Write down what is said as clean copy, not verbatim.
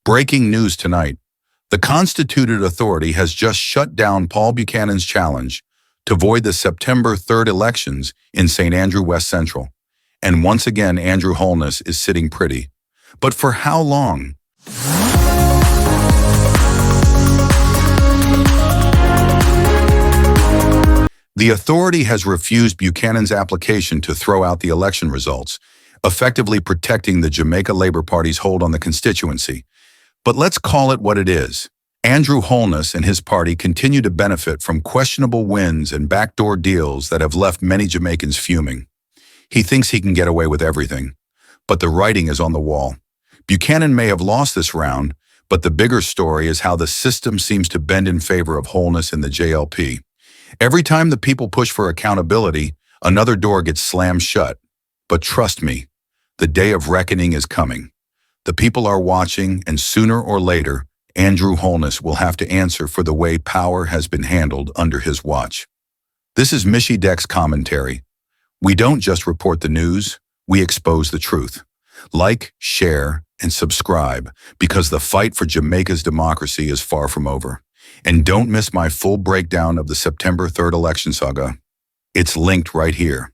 Breaking news tonight. The Constituted Authority has just shut down Paul Buchanan's challenge to void the September 3rd elections in St. Andrew West Central. And once again, Andrew Holness is sitting pretty. But for how long? The authority has refused Buchanan's application to throw out the election results, effectively protecting the Jamaica Labour Party's hold on the constituency. But let's call it what it is. Andrew Holness and his party continue to benefit from questionable wins and backdoor deals that have left many Jamaicans fuming. He thinks he can get away with everything, but the writing is on the wall. Buchanan may have lost this round, but the bigger story is how the system seems to bend in favor of Holness in the JLP. Every time the people push for accountability, another door gets slammed shut. But trust me, the day of reckoning is coming. The people are watching, and sooner or later, Andrew Holness will have to answer for the way power has been handled under his watch. This is Michy Dex Commentary. We don't just report the news, we expose the truth. Like, share, and subscribe, because the fight for Jamaica's democracy is far from over. And don't miss my full breakdown of the September 3rd election saga. It's linked right here.